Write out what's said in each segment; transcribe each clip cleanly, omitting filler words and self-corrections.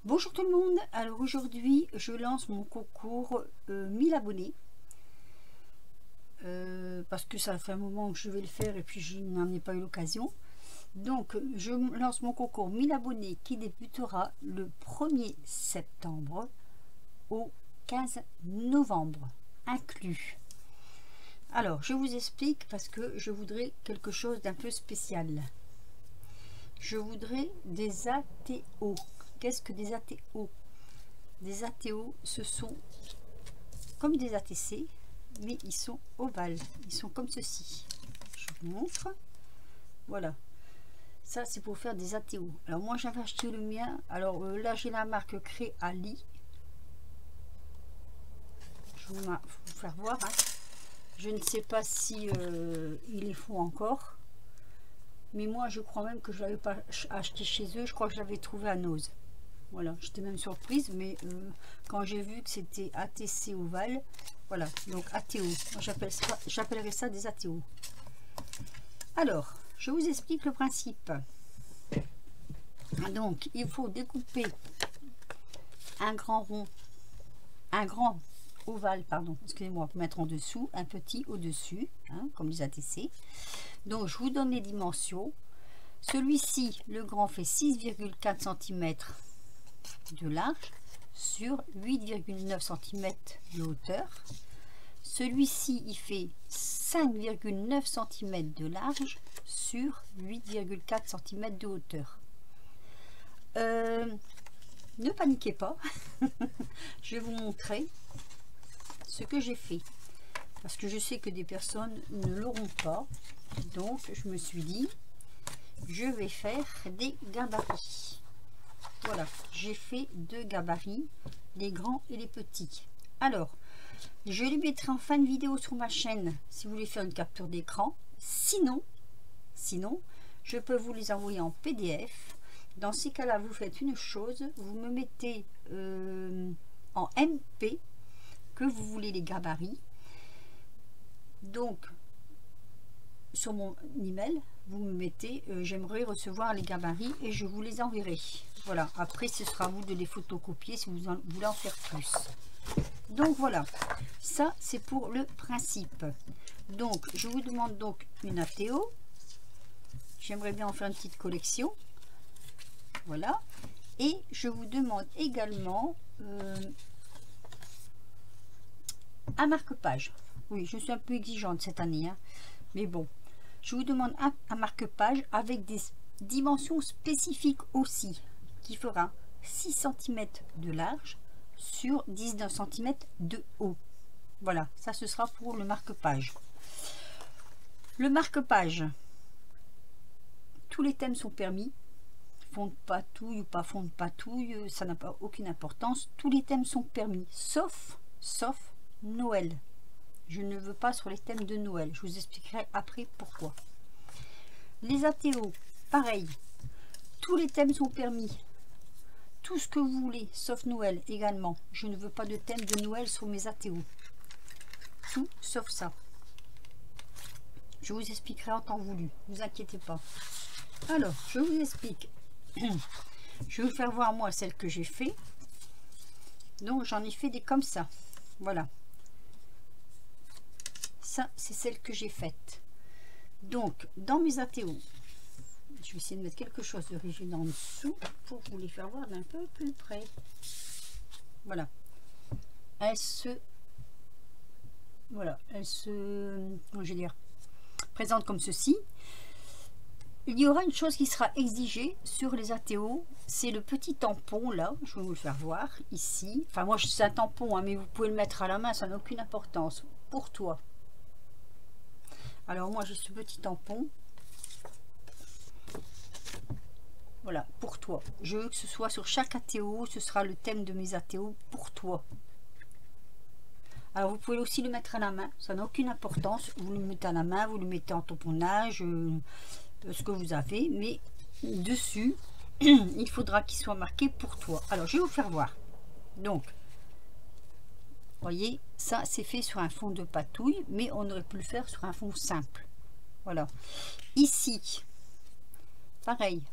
Bonjour tout le monde, alors aujourd'hui je lance mon concours 1000 abonnés parce que ça fait un moment que je vais le faire et puis je n'en ai pas eu l'occasion. Donc je lance mon concours 1000 abonnés qui débutera le 1er septembre au 15 novembre inclus. Alors je vous explique parce que je voudrais quelque chose d'un peu spécial. Je voudrais des ATO. Qu'est-ce que des ATO? Des ATO, ce sont comme des ATC, mais ils sont ovales. Ils sont comme ceci. Je vous montre. Voilà. Ça, c'est pour faire des ATO. Alors, moi, j'avais acheté le mien. Alors, là, j'ai la marque Créali. Je vais vous faire voir. Hein. Je ne sais pas si ils les font encore. Mais moi, je crois même que je ne l'avais pas acheté chez eux. Je crois que je l'avais trouvé à Nose. Voilà, j'étais même surprise, mais quand j'ai vu que c'était ATC ovale, voilà, donc ATO, j'appellerais ça des ATO. Alors, je vous explique le principe. Donc, il faut découper un grand rond, un grand ovale, pardon, excusez-moi, mettre en dessous, un petit au-dessus, hein, comme les ATC. Donc, je vous donne les dimensions. Celui-ci, le grand, fait 6,4 cm de large sur 8,9 cm de hauteur. Celui-ci il fait 5,9 cm de large sur 8,4 cm de hauteur. Ne paniquez pas. Je vais vous montrer ce que j'ai fait parce que je sais que des personnes ne l'auront pas, donc je me suis dit je vais faire des gabarits. Voilà, j'ai fait deux gabarits, les grands et les petits. Alors, je les mettrai en fin de vidéo sur ma chaîne si vous voulez faire une capture d'écran. Sinon, je peux vous les envoyer en PDF. Dans ces cas-là, vous faites une chose, vous me mettez en MP que vous voulez les gabarits. Donc, sur mon email, vous me mettez j'aimerais recevoir les gabarits et je vous les enverrai. Voilà, après ce sera à vous de les photocopier si vous voulez en faire plus. Donc voilà, ça c'est pour le principe. Donc je vous demande donc une ATO. J'aimerais bien en faire une petite collection. Voilà, et je vous demande également un marque-page. Oui, je suis un peu exigeante cette année, hein, mais bon. Je vous demande un marque-page avec des dimensions spécifiques aussi, qui fera 6 cm de large sur 19 cm de haut. Voilà, ça ce sera pour le marque-page. Le marque-page, tous les thèmes sont permis. Fond de patouille ou pas fond de patouille, ça n'a pas aucune importance. Tous les thèmes sont permis, sauf Noël. Je ne veux pas sur les thèmes de Noël. Je vous expliquerai après pourquoi. Les ATO, pareil. Tous les thèmes sont permis. Tout ce que vous voulez, sauf Noël également. Je ne veux pas de thème de Noël sur mes ATO. Tout sauf ça. Je vous expliquerai en temps voulu. Ne vous inquiétez pas. Alors, je vous explique. Je vais vous faire voir moi celle que j'ai fait. Donc, j'en ai fait des comme ça. Voilà. Ça, c'est celle que j'ai faite. Donc, dans mes ATO, je vais essayer de mettre quelque chose de rigide en dessous pour vous les faire voir d'un peu plus près. Voilà. Elle se comment je vais dire, présente comme ceci. Il y aura une chose qui sera exigée sur les ATO, c'est le petit tampon là, je vais vous le faire voir ici. Enfin, moi, c'est un tampon, hein, mais vous pouvez le mettre à la main, ça n'a aucune importance. Pour toi. Alors moi j'ai ce petit tampon, voilà, pour toi. Je veux que ce soit sur chaque ATO, ce sera le thème de mes ATO, pour toi. Alors vous pouvez aussi le mettre à la main, ça n'a aucune importance, vous le mettez à la main, vous le mettez en tamponnage, ce que vous avez, mais dessus, il faudra qu'il soit marqué pour toi. Alors je vais vous faire voir. Donc, voyez, ça c'est fait sur un fond de patouille, mais on aurait pu le faire sur un fond simple. Voilà. Ici, pareil.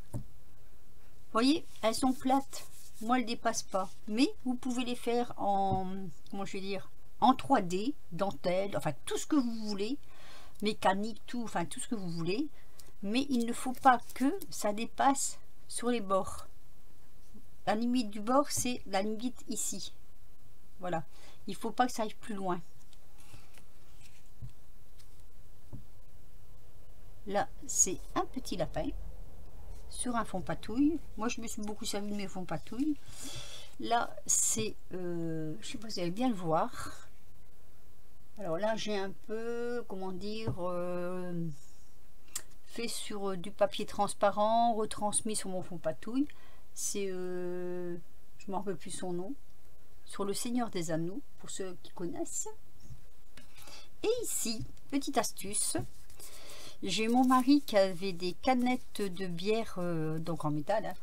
Voyez, elles sont plates. moi, elle dépasse pas. Mais vous pouvez les faire en, comment je vais dire, en 3D, dentelle, enfin tout ce que vous voulez, mécanique, tout, enfin tout ce que vous voulez. Mais il ne faut pas que ça dépasse sur les bords. La limite du bord, c'est la limite ici. Voilà. Il ne faut pas que ça aille plus loin. Là, c'est un petit lapin sur un fond patouille. Moi, je me suis beaucoup servi de mes fonds patouille. Là, c'est... je ne sais pas si vous allez bien le voir. Alors là, j'ai un peu, comment dire, fait sur du papier transparent, retransmis sur mon fond patouille. C'est... je ne me rappelle plus son nom. Sur le Seigneur des Anneaux, pour ceux qui connaissent. Et ici, petite astuce, j'ai mon mari qui avait des canettes de bière, donc en métal, hein,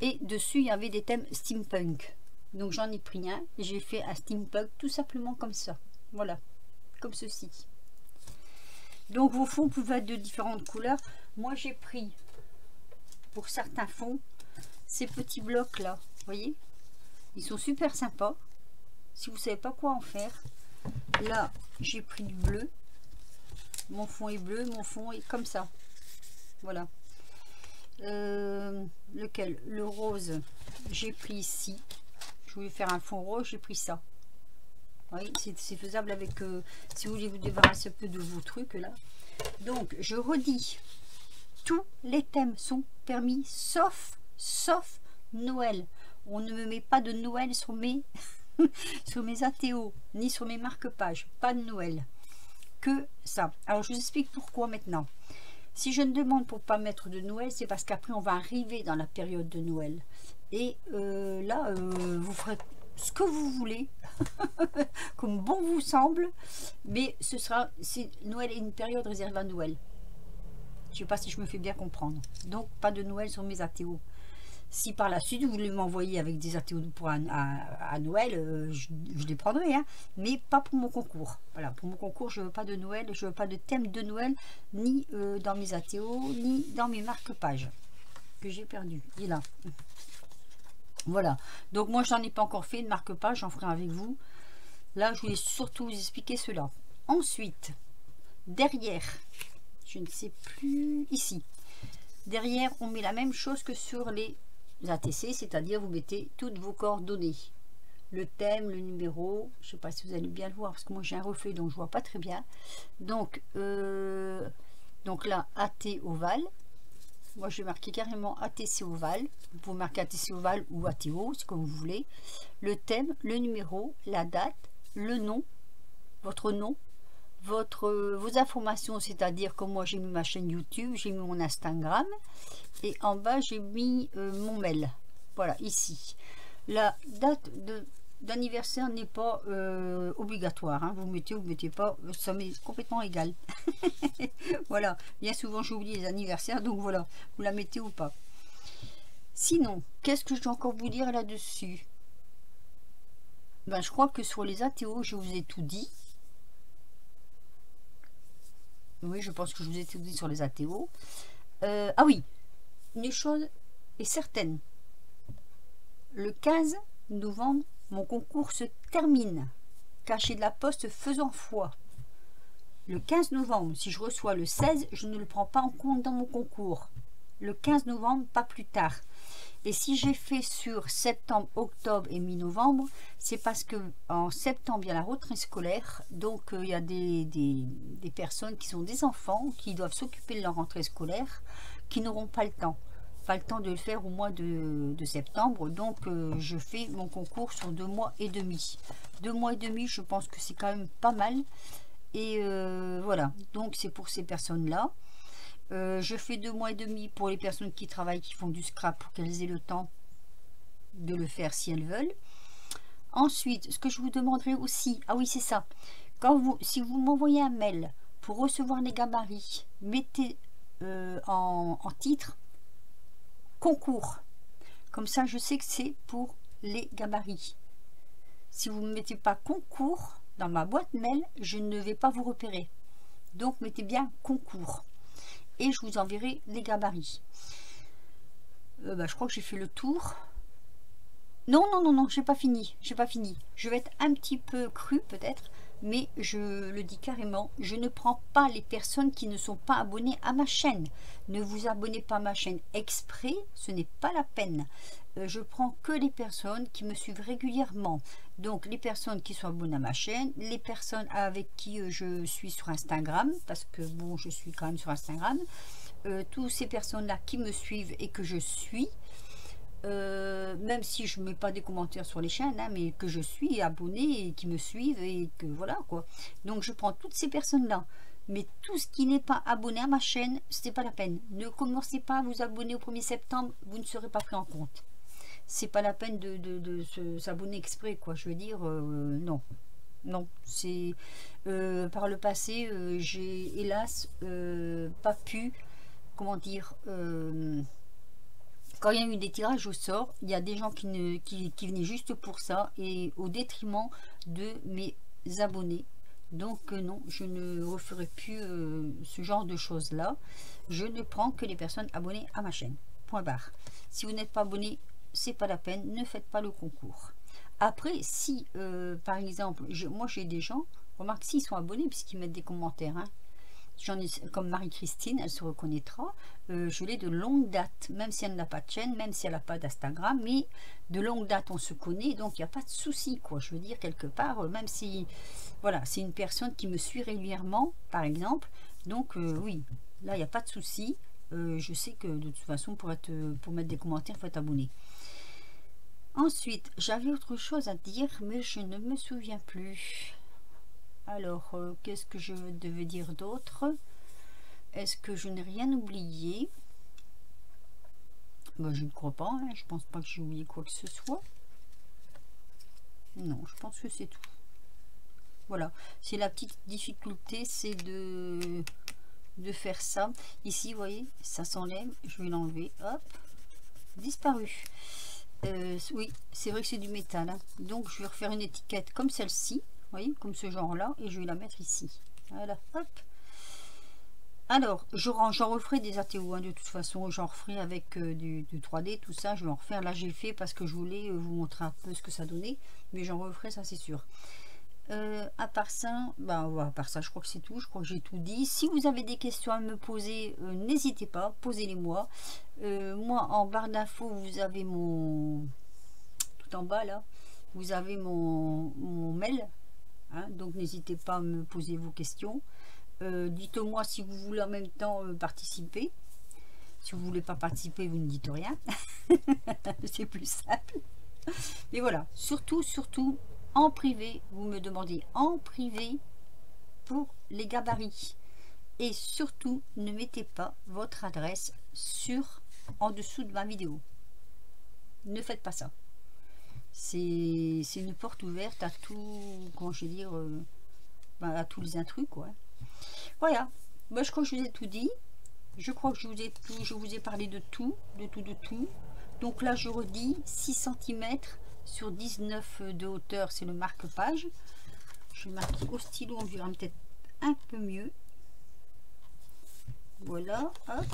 et dessus il y avait des thèmes steampunk. Donc j'en ai pris un, et j'ai fait un steampunk tout simplement comme ça. Voilà, comme ceci. Donc vos fonds peuvent être de différentes couleurs. Moi j'ai pris, pour certains fonds, ces petits blocs là, vous voyez, ils sont super sympas. Si vous savez pas quoi en faire, là j'ai pris du bleu. Mon fond est bleu, mon fond est comme ça. Voilà. Lequel? Le rose, j'ai pris ici. Je voulais faire un fond rose, j'ai pris ça. Oui, c'est faisable avec... si vous voulez vous débarrasser un peu de vos trucs là. Donc, je redis. Tous les thèmes sont permis, sauf Noël. On ne me met pas de Noël sur mes, sur mes ATO, ni sur mes marque-pages. Pas de Noël. Que ça. Alors je vous explique pourquoi maintenant. Si je ne demande pour pas mettre de Noël, c'est parce qu'après on va arriver dans la période de Noël. Et là, vous ferez ce que vous voulez, comme bon vous semble, mais ce sera, Noël est une période réservée à Noël. Je ne sais pas si je me fais bien comprendre. Donc pas de Noël sur mes ATO. Si par la suite vous voulez m'envoyer avec des ATO pour à Noël, je les prendrai, hein, mais pas pour mon concours. Voilà, pour mon concours, je veux pas de Noël, je veux pas de thème de Noël, ni dans mes ATO, ni dans mes marque-pages que j'ai perdu. Il est là. Voilà. Donc moi, je n'en ai pas encore fait de marque-page, j'en ferai avec vous. Là, je voulais surtout vous expliquer cela. Ensuite, derrière, je ne sais plus, ici. Derrière, on met la même chose que sur les ATC, c'est-à-dire vous mettez toutes vos coordonnées. Le thème, le numéro, je ne sais pas si vous allez bien le voir, parce que moi j'ai un reflet, donc je ne vois pas très bien. Donc là, AT ovale. Moi, je vais marquer carrément ATC ovale. Vous pouvez marquer ATC ovale ou ATO, c'est comme vous voulez. Le thème, le numéro, la date, le nom, votre nom, vos informations, c'est-à-dire que moi j'ai mis ma chaîne YouTube, j'ai mis mon Instagram et en bas j'ai mis mon mail. Voilà, ici. La date d'anniversaire n'est pas obligatoire, hein. Vous mettez ou vous mettez pas, ça m'est complètement égal. Voilà, bien souvent j'oublie les anniversaires, donc voilà, vous la mettez ou pas. Sinon, qu'est-ce que je dois encore vous dire là-dessus? Ben, je crois que sur les ATO, je vous ai tout dit. Oui, je pense que je vous ai tout dit sur les ATO. Ah oui, une chose est certaine. Le 15 novembre, mon concours se termine. Caché de la poste faisant foi. Le 15 novembre, si je reçois le 16, je ne le prends pas en compte dans mon concours. Le 15 novembre, pas plus tard. Et si j'ai fait sur septembre, octobre et mi-novembre, c'est parce que en septembre, il y a la rentrée scolaire. Donc, il y a des personnes qui sont des enfants, qui doivent s'occuper de leur rentrée scolaire, qui n'auront pas le temps. Pas le temps de le faire au mois de septembre. Donc, je fais mon concours sur 2 mois et demi. 2 mois et demi, je pense que c'est quand même pas mal. Et voilà, donc c'est pour ces personnes-là. Je fais 2 mois et demi pour les personnes qui travaillent, qui font du scrap, pour qu'elles aient le temps de le faire si elles veulent. Ensuite, ce que je vous demanderai aussi, ah oui c'est ça, si vous m'envoyez un mail pour recevoir les gabarits, mettez en titre concours. Comme ça, je sais que c'est pour les gabarits. Si vous ne mettez pas concours dans ma boîte mail, je ne vais pas vous repérer. Donc, mettez bien concours. Et je vous enverrai les gabarits. Je crois que j'ai fait le tour. Non, non, non, non, j'ai pas fini. J'ai pas fini. Je vais être un petit peu cru peut-être, mais je le dis carrément, je ne prends pas les personnes qui ne sont pas abonnées à ma chaîne. Ne vous abonnez pas à ma chaîne exprès, ce n'est pas la peine. Je prends que les personnes qui me suivent régulièrement. Donc les personnes qui sont abonnées à ma chaîne, les personnes avec qui je suis sur Instagram, parce que bon, je suis quand même sur Instagram. Toutes ces personnes-là qui me suivent et que je suis, même si je ne mets pas des commentaires sur les chaînes, hein, mais que je suis abonné et qui me suivent et que voilà quoi. Donc je prends toutes ces personnes-là. Mais tout ce qui n'est pas abonné à ma chaîne, c'est pas la peine. Ne commencez pas à vous abonner au 1er septembre, vous ne serez pas pris en compte. C'est pas la peine de s'abonner exprès, quoi. Je veux dire, non. Non, c'est par le passé, j'ai hélas pas pu, comment dire, quand il y a eu des tirages au sort, il y a des gens qui venaient juste pour ça et au détriment de mes abonnés. Donc non, je ne referai plus ce genre de choses là. Je ne prends que les personnes abonnées à ma chaîne. Point barre. Si vous n'êtes pas abonné, c'est pas la peine, ne faites pas le concours. Après, si par exemple, moi j'ai des gens, remarque s'ils sont abonnés puisqu'ils mettent des commentaires, hein. J'en ai, comme Marie-Christine, elle se reconnaîtra, je l'ai de longue date, même si elle n'a pas de chaîne, même si elle n'a pas d'Instagram, mais de longue date on se connaît, donc il n'y a pas de souci, quoi. Je veux dire, quelque part, même si, voilà, c'est une personne qui me suit régulièrement, par exemple, donc oui, là il n'y a pas de souci. Je sais que de toute façon, pour mettre des commentaires, il faut être abonné. Ensuite, j'avais autre chose à dire, mais je ne me souviens plus. Alors, qu'est-ce que je devais dire d'autre? Est-ce que je n'ai rien oublié? Ben, je ne crois pas, hein. Je pense pas que j'ai oublié quoi que ce soit. Non, je pense que c'est tout. Voilà, c'est la petite difficulté, c'est de faire ça. Ici, vous voyez, ça s'enlève. Je vais l'enlever. Hop, disparu. Oui, c'est vrai que c'est du métal, hein. Donc, je vais refaire une étiquette comme celle-ci. Vous voyez, comme ce genre-là, et je vais la mettre ici. Voilà, hop. Alors, j'en referai des ATO, hein, de toute façon, j'en referai avec du 3D, tout ça, je vais en refaire. Là, j'ai fait parce que je voulais vous montrer un peu ce que ça donnait, mais j'en referai, ça c'est sûr. À part ça, à part ça, je crois que c'est tout, je crois que j'ai tout dit. Si vous avez des questions à me poser, n'hésitez pas, posez-les-moi. Moi, en barre d'infos, vous avez mon... tout en bas, là, vous avez mon mail. Hein, donc n'hésitez pas à me poser vos questions. Dites-moi si vous voulez en même temps participer. Si vous voulez pas participer, vous ne dites rien. C'est plus simple. Mais voilà, surtout en privé, vous me demandez en privé pour les gabarits. Et surtout, ne mettez pas votre adresse en dessous de ma vidéo. Ne faites pas ça. C'est une porte ouverte à tout, comment je vais dire, à tous les intrus, quoi. Voilà, moi je crois que je vous ai tout dit. Je crois que je vous ai parlé de tout, de tout. Donc là, je redis, 6 cm sur 19 de hauteur, c'est le marque-page. Je vais marquer au stylo, on verra peut-être un peu mieux. Voilà, hop.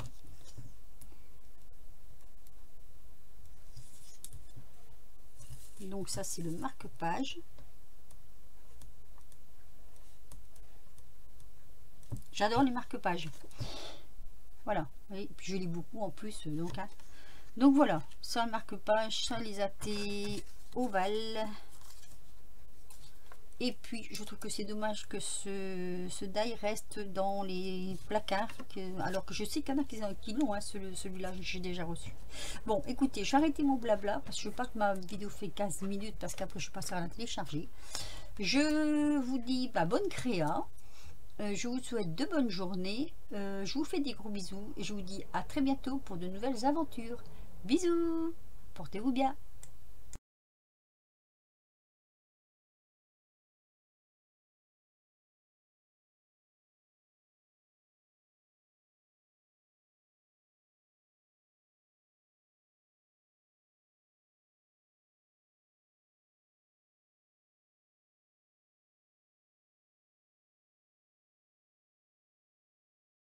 Donc ça, c'est le marque-page. J'adore les marque-pages. Voilà, et puis je lis beaucoup en plus, donc hein. Donc voilà, ça marque-page, ça les AT ovales. Et puis je trouve que c'est dommage que ce die reste dans les placards, alors que je sais qu'il y en a qui l'ont, hein, celui-là j'ai déjà reçu. Bon, écoutez, je vais arrêter mon blabla parce que je veux pas que ma vidéo fait 15 minutes parce qu'après je passerai à la télécharger. Je vous dis bonne créa. Je vous souhaite de bonnes journées. Je vous fais des gros bisous et je vous dis à très bientôt pour de nouvelles aventures. Bisous, portez-vous bien.